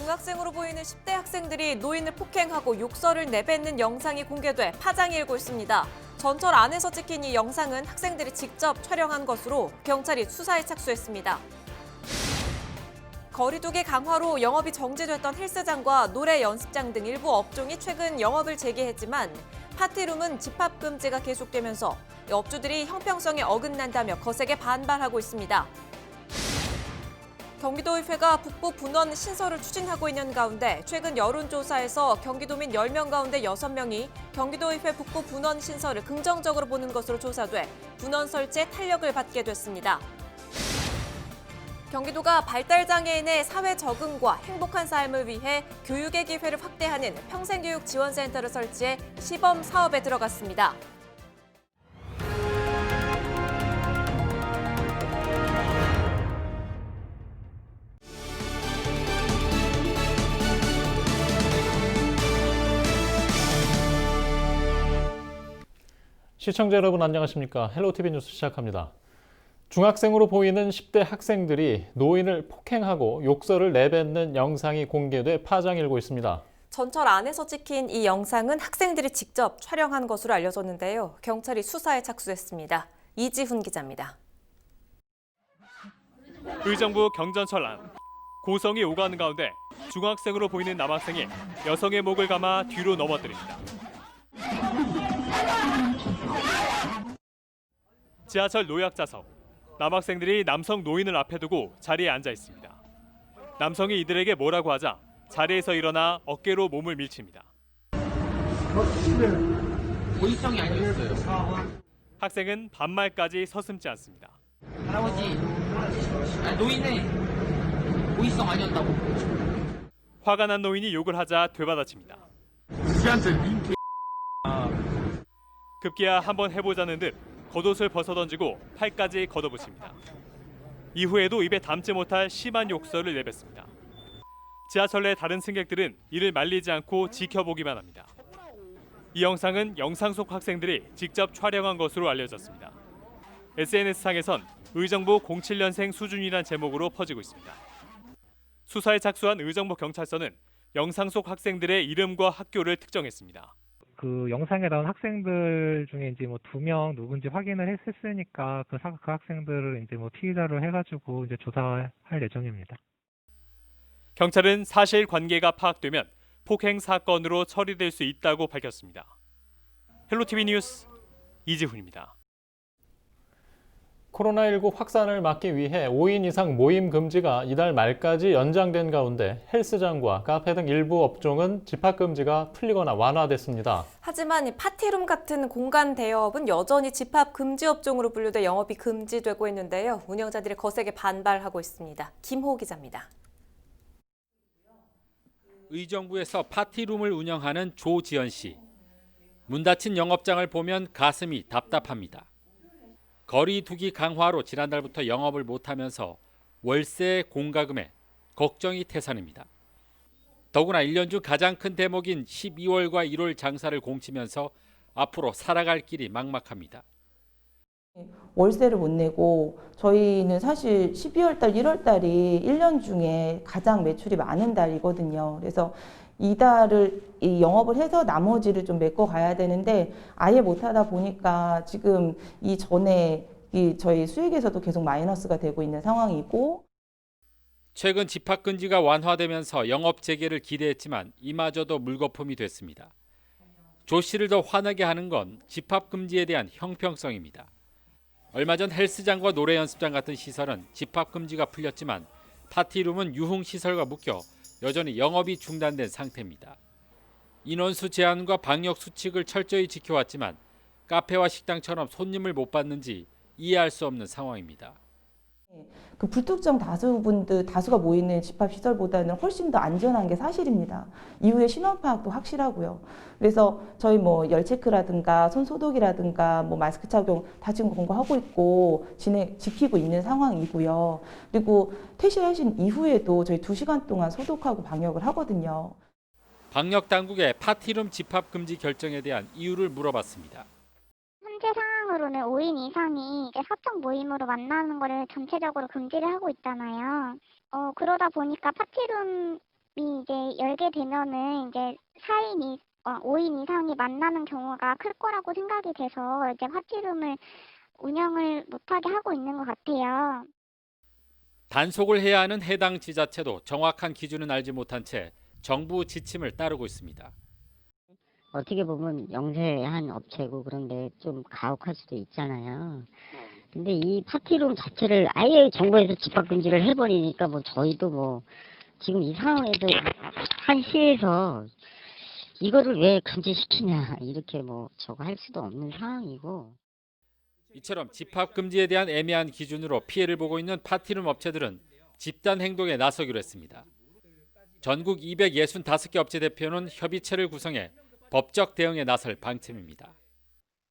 중학생으로 보이는 10대 학생들이 노인을 폭행하고 욕설을 내뱉는 영상이 공개돼 파장이 일고 있습니다. 전철 안에서 찍힌 이 영상은 학생들이 직접 촬영한 것으로 경찰이 수사에 착수했습니다. 거리두기 강화로 영업이 정지됐던 헬스장과 노래 연습장 등 일부 업종이 최근 영업을 재개했지만 파티룸은 집합 금지가 계속되면서 업주들이 형평성에 어긋난다며 거세게 반발하고 있습니다. 경기도의회가 북부 분원 신설을 추진하고 있는 가운데 최근 여론조사에서 경기도민 10명 가운데 6명이 경기도의회 북부 분원 신설을 긍정적으로 보는 것으로 조사돼 분원 설치에 탄력을 받게 됐습니다. 경기도가 발달장애인의 사회 적응과 행복한 삶을 위해 교육의 기회를 확대하는 평생교육 지원센터를 설치해 시범 사업에 들어갔습니다. 시청자 여러분 안녕하십니까? 헬로티비 뉴스 시작합니다. 중학생으로 보이는 10대 학생들이 노인을 폭행하고 욕설을 내뱉는 영상이 공개돼 파장이 일고 있습니다. 전철 안에서 찍힌 이 영상은 학생들이 직접 촬영한 것으로 알려졌는데요. 경찰이 수사에 착수했습니다. 이지훈 기자입니다. 의정부 경전철 안 고성이 오가는 가운데 중학생으로 보이는 남학생이 여성의 목을 감아 뒤로 넘어뜨립니다. 지하철 노약자석, 남학생들이 남성 노인을 앞에 두고 자리에 앉아 있습니다. 남성이 이들에게 뭐라고 하자 자리에서 일어나 어깨로 몸을 밀칩니다. 고의성이 아니었어요. 학생은 반말까지 서슴지 않습니다. 할아버지, 노인네 고의성 아니었다고. 화가 난 노인이 욕을 하자 되받아칩니다. 급기야 한번 해보자는 듯 겉옷을 벗어던지고 팔까지 걷어붙입니다. 이후에도 입에 담지 못할 심한 욕설을 내뱉습니다. 지하철 내 다른 승객들은 이를 말리지 않고 지켜보기만 합니다. 이 영상은 영상 속 학생들이 직접 촬영한 것으로 알려졌습니다. SNS상에선 의정부 07년생 수준이란 제목으로 퍼지고 있습니다. 수사에 착수한 의정부 경찰서는 영상 속 학생들의 이름과 학교를 특정했습니다. 그 영상에 나온 학생들 중에 이제 뭐 2명 누군지 확인을 했으니까 그 학생들을 이제 뭐 피의자로 해가지고 이제 조사할 예정입니다. 경찰은 사실관계가 파악되면 폭행 사건으로 처리될 수 있다고 밝혔습니다. 헬로티비 뉴스 이지훈입니다. 코로나19 확산을 막기 위해 5인 이상 모임 금지가 이달 말까지 연장된 가운데 헬스장과 카페 등 일부 업종은 집합 금지가 풀리거나 완화됐습니다. 하지만 파티룸 같은 공간 대여업은 여전히 집합 금지 업종으로 분류돼 영업이 금지되고 있는데요. 운영자들이 거세게 반발하고 있습니다. 김호 기자입니다. 의정부에서 파티룸을 운영하는 조지연 씨. 문 닫힌 영업장을 보면 가슴이 답답합니다. 거리두기 강화로 지난달부터 영업을 못하면서 월세 공과금에 걱정이 태산입니다. 더구나 1년 중 가장 큰 대목인 12월과 1월 장사를 공치면서 앞으로 살아갈 길이 막막합니다. 월세를 못 내고 저희는 사실 12월 달, 1월 달이 1년 중에 가장 매출이 많은 달이거든요. 그래서 이달을 영업을 해서 나머지를 좀 메꿔 가야 되는데 아예 못 하다 보니까 지금 이전에 저희 수익에서도 계속 마이너스가 되고 있는 상황이고, 최근 집합 금지가 완화되면서 영업 재개를 기대했지만 이마저도 물거품이 됐습니다. 조 씨를 더 화나게 하는 건 집합 금지에 대한 형평성입니다. 얼마 전 헬스장과 노래 연습장 같은 시설은 집합 금지가 풀렸지만 파티룸은 유흥 시설과 묶여 여전히 영업이 중단된 상태입니다. 인원수 제한과 방역 수칙을 철저히 지켜왔지만 카페와 식당처럼 손님을 못 받는지 이해할 수 없는 상황입니다. 그 불특정 다수가 모이는 집합시설보다는 훨씬 더 안전한 게 사실입니다. 이후에 신원 파악도 확실하고요. 그래서 저희 뭐 열 체크라든가 손 소독이라든가 뭐 마스크 착용 다 지금 공고하고 있고 지키고 있는 상황이고요. 그리고 퇴실하신 이후에도 저희 2시간 동안 소독하고 방역을 하거든요. 방역 당국의 파티룸 집합 금지 결정에 대한 이유를 물어봤습니다. 현재 상황으로는 5인 이상이 이제 사적 모임으로 만나는 거를 전체적으로 금지를 하고 있잖아요. 그러다 보니까 파티룸 이제 열게 되면은 이제 5인 이상이 만나는 경우가 클 거라고 생각이 돼서 이제 파티룸을 운영을 못하게 하고 있는 것 같아요. 단속을 해야 하는 해당 지자체도 정확한 기준은 알지 못한 채 정부 지침을 따르고 있습니다. 어떻게 보면 영세한 업체고 그런데 좀 가혹할 수도 있잖아요. 근데 이 파티룸 자체를 아예 정부에서 집합금지를 해버리니까 뭐 저희도 뭐 지금 이 상황에서 한 시에서 이거를 왜 금지시키냐 이렇게 뭐 저거 할 수도 없는 상황이고. 이처럼 집합금지에 대한 애매한 기준으로 피해를 보고 있는 파티룸 업체들은 집단 행동에 나서기로 했습니다. 전국 265개 업체 대표는 협의체를 구성해 법적 대응에 나설 방침입니다.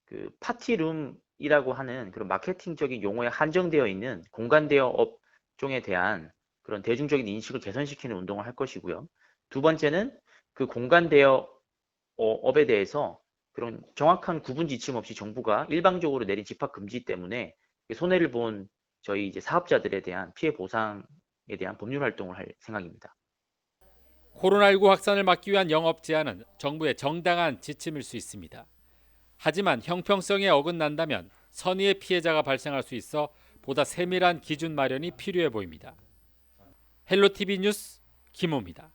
그 파티룸이라고 하는 그런 마케팅적인 용어에 한정되어 있는 공간 대여 업종에 대한 그런 대중적인 인식을 개선시키는 운동을 할 것이고요. 두 번째는 그 공간 대여 업에 대해서 그런 정확한 구분 지침 없이 정부가 일방적으로 내린 집합 금지 때문에 손해를 본 저희 이제 사업자들에 대한 피해 보상에 대한 법률 활동을 할 생각입니다. 코로나19 확산을 막기 위한 영업 제한은 정부의 정당한 지침일 수 있습니다. 하지만 형평성에 어긋난다면 선의의 피해자가 발생할 수 있어 보다 세밀한 기준 마련이 필요해 보입니다. 헬로티비 뉴스 김호입니다.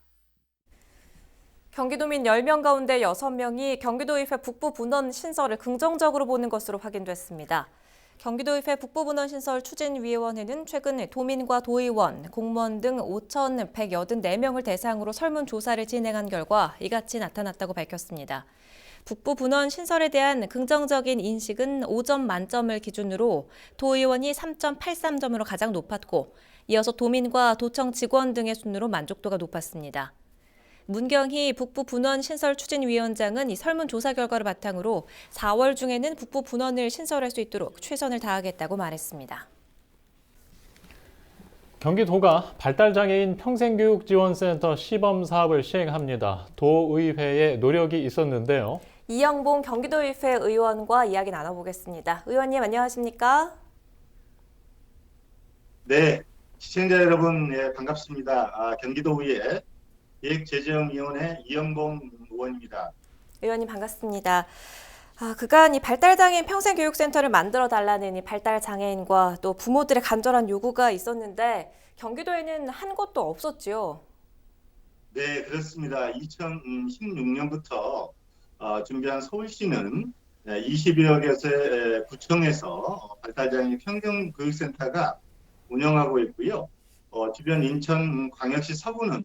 경기도민 10명 가운데 6명이 경기도의회 북부분원 신설을 긍정적으로 보는 것으로 확인됐습니다. 경기도의회 북부분원 신설 추진위원회는 최근 도민과 도의원, 공무원 등 5,184명을 대상으로 설문조사를 진행한 결과 이같이 나타났다고 밝혔습니다. 북부분원 신설에 대한 긍정적인 인식은 5점 만점을 기준으로 도의원이 3.83점으로 가장 높았고 이어서 도민과 도청 직원 등의 순으로 만족도가 높았습니다. 문경희 북부분원 신설추진위원장은 이 설문조사 결과를 바탕으로 4월 중에는 북부분원을 신설할 수 있도록 최선을 다하겠다고 말했습니다. 경기도가 발달장애인 평생교육지원센터 시범 사업을 시행합니다. 도의회의 노력이 있었는데요. 이영봉 경기도의회 의원과 이야기 나눠보겠습니다. 의원님 안녕하십니까? 네, 시청자 여러분 반갑습니다. 경기도의회 기획재정위원회 이영봉 의원입니다. 의원님 반갑습니다. 그간 이 발달장애인 평생교육센터를 만들어 달라는 이 발달장애인과 또 부모들의 간절한 요구가 있었는데 경기도에는 한 곳도 없었지요. 네, 그렇습니다. 2016년부터 준비한 서울시는 20여 개의 구청에서 발달장애인 평생교육센터가 운영하고 있고요. 주변 인천광역시 서구는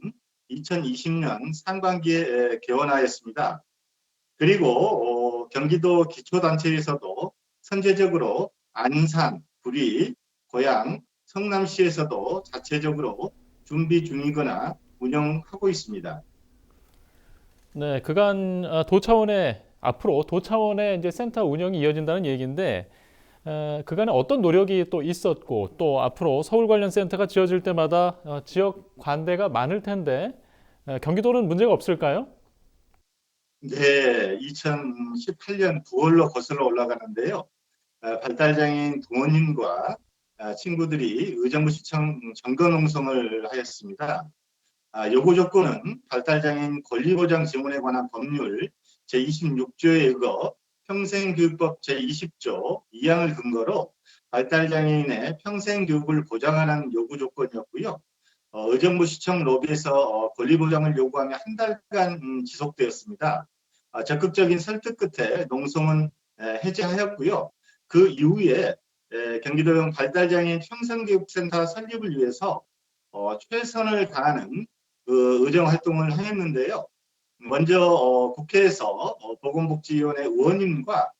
2020년 상반기에 개원하였습니다. 그리고 경기도 기초단체에서도 선제적으로 안산, 구리, 고양, 성남시에서도 자체적으로 준비 중이거나 운영하고 있습니다. 네, 그간 앞으로 도차원의 이제 센터 운영이 이어진다는 얘기인데 그간에 어떤 노력이 또 있었고 또 앞으로 서울 관련 센터가 지어질 때마다 지역 관대가 많을 텐데 경기도는 문제가 없을까요? 네, 2018년 9월로 거슬러 올라가는데요. 발달장애인 부모님과 친구들이 의정부시청 정거농성을 하였습니다. 요구 조건은 발달장애인 권리보장 지원에 관한 법률 제26조에 의거 평생교육법 제20조 2항을 근거로 발달장애인의 평생교육을 보장하는 요구 조건이었고요. 의정부시청 로비에서 권리보장을 요구하며 한 달간 지속되었습니다. 적극적인 설득 끝에 농성은 해제하였고요. 그 이후에 경기도형 발달장애인 평생교육센터 설립을 위해서 최선을 다하는 의정활동을 하였는데요. 먼저 국회에서 보건복지위원회 의원님과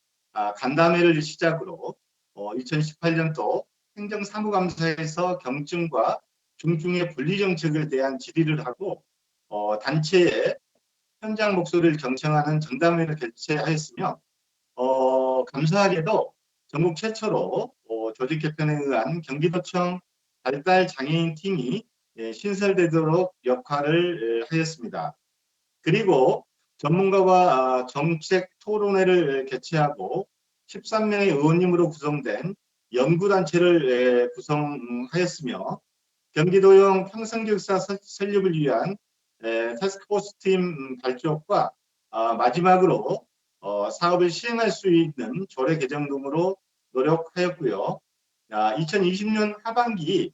간담회를 시작으로 2018년도 행정사무감사에서 경증과 중증의 분리정책에 대한 질의를 하고 단체의 현장 목소리를 경청하는 정담회를 개최하였으며 감사하게도 전국 최초로 조직 개편에 의한 경기도청 발달장애인 팀이 신설되도록 역할을 하였습니다. 그리고 전문가와 정책 토론회를 개최하고 13명의 의원님으로 구성된 연구단체를 구성하였으며 경기도형 평생교육사 설립을 위한 태스크포스 팀 발족과 마지막으로 사업을 시행할 수 있는 조례 개정 등으로 노력하였고요. 2020년 하반기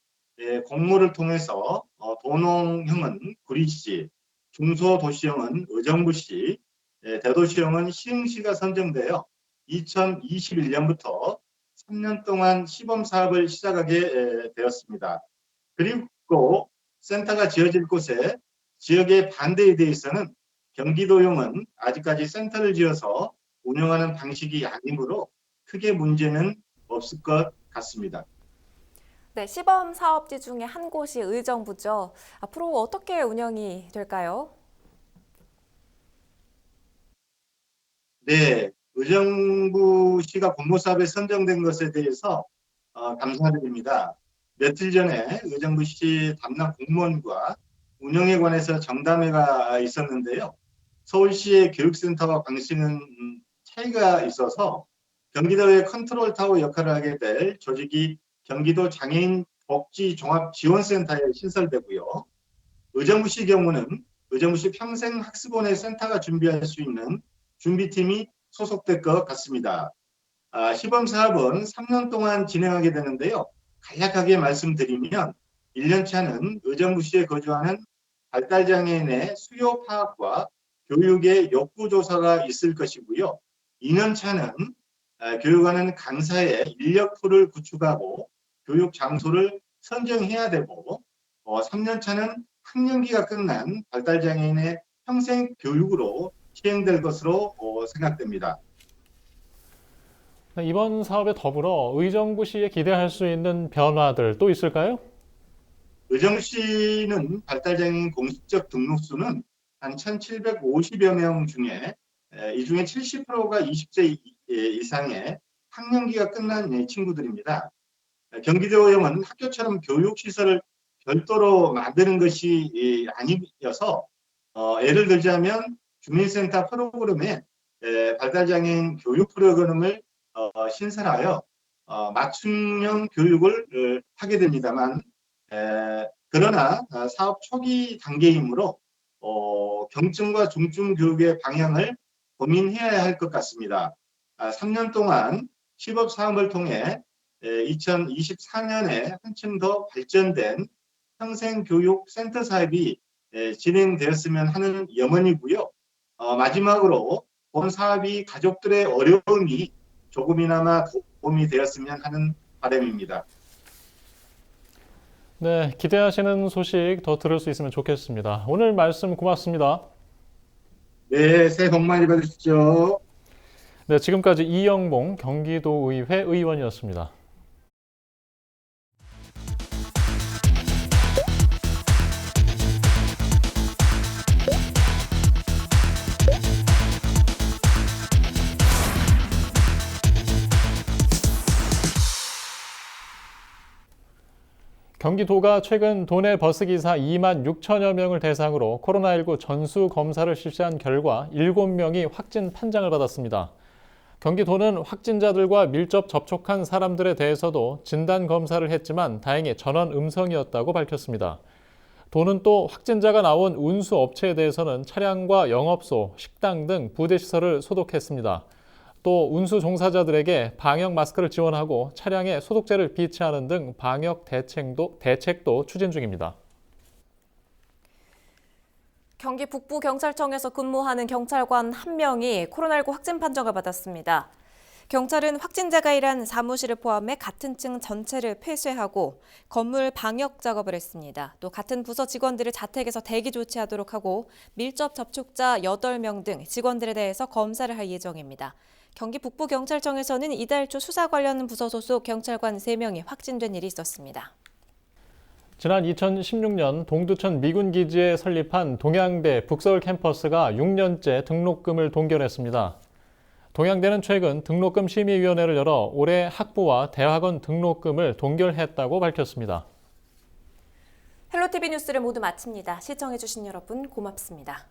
공모를 통해서 도농형은 구리시, 중소도시형은 의정부시, 대도시형은 시흥시가 선정되어 2021년부터 3년 동안 시범 사업을 시작하게 되었습니다. 그리고 센터가 지어질 곳에 지역의 반대에 대해서는 경기도용은 아직까지 센터를 지어서 운영하는 방식이 아니므로 크게 문제는 없을 것 같습니다. 네, 시범 사업지 중에 한 곳이 의정부죠. 앞으로 어떻게 운영이 될까요? 네, 의정부시가 공모사업에 선정된 것에 대해서 감사드립니다. 며칠 전에 의정부시 담당 공무원과 운영에 관해서 정담회가 있었는데요. 서울시의 교육센터와 방식은 차이가 있어서 경기도의 컨트롤타워 역할을 하게 될 조직이 경기도 장애인 복지 종합지원센터에 신설되고요. 의정부시 경우는 의정부시 평생학습원의 센터가 준비할 수 있는 준비팀이 소속될 것 같습니다. 시범 사업은 3년 동안 진행하게 되는데요. 간략하게 말씀드리면 1년차는 의정부시에 거주하는 발달장애인의 수요 파악과 교육의 욕구 조사가 있을 것이고요. 2년차는 교육하는 강사의 인력풀을 구축하고 교육 장소를 선정해야 되고 3년차는 학년기가 끝난 발달장애인의 평생 교육으로 시행될 것으로 생각됩니다. 이번 사업에 더불어 의정부시에 기대할 수 있는 변화들 또 있을까요? 의정부시는 발달장애인 공식적 등록수는 한 1,750여 명 중에 이 중에 70%가 20세 이상의 학년기가 끝난 친구들입니다. 경기도형은 학교처럼 교육시설을 별도로 만드는 것이 아니어서 예를 들자면 주민센터 프로그램에 발달장애인 교육 프로그램을 신설하여 맞춤형 교육을 하게 됩니다만 그러나 사업 초기 단계이므로 경증과 중증 교육의 방향을 고민해야 할 것 같습니다. 3년 동안 시범 사업을 통해 2024년에 한층 더 발전된 평생교육센터 사업이 진행되었으면 하는 염원이고요. 마지막으로 본 사업이 가족들의 어려움이 조금이나마 도움이 되었으면 하는 바람입니다. 네, 기대하시는 소식 더 들을 수 있으면 좋겠습니다. 오늘 말씀 고맙습니다. 네, 새해 복 많이 받으십시오. 네, 지금까지 이영봉 경기도의회 의원이었습니다. 경기도가 최근 도내 버스기사 2만 6천여 명을 대상으로 코로나19 전수 검사를 실시한 결과 7명이 확진 판정을 받았습니다. 경기도는 확진자들과 밀접 접촉한 사람들에 대해서도 진단 검사를 했지만 다행히 전원 음성이었다고 밝혔습니다. 도는 또 확진자가 나온 운수업체에 대해서는 차량과 영업소, 식당 등 부대시설을 소독했습니다. 또 운수 종사자들에게 방역 마스크를 지원하고 차량에 소독제를 비치하는 등 방역 대책도 추진 중입니다. 경기 북부경찰청에서 근무하는 경찰관 1명이 코로나19 확진 판정을 받았습니다. 경찰은 확진자가 일한 사무실을 포함해 같은 층 전체를 폐쇄하고 건물 방역 작업을 했습니다. 또 같은 부서 직원들을 자택에서 대기 조치하도록 하고 밀접 접촉자 8명 등 직원들에 대해서 검사를 할 예정입니다. 경기 북부경찰청에서는 이달 초 수사 관련 부서 소속 경찰관 3명이 확진된 일이 있었습니다. 지난 2016년 동두천 미군기지에 설립한 동양대 북서울 캠퍼스가 6년째 등록금을 동결했습니다. 동양대는 최근 등록금 심의위원회를 열어 올해 학부와 대학원 등록금을 동결했다고 밝혔습니다. 헬로티비 뉴스를 모두 마칩니다. 시청해주신 여러분 고맙습니다.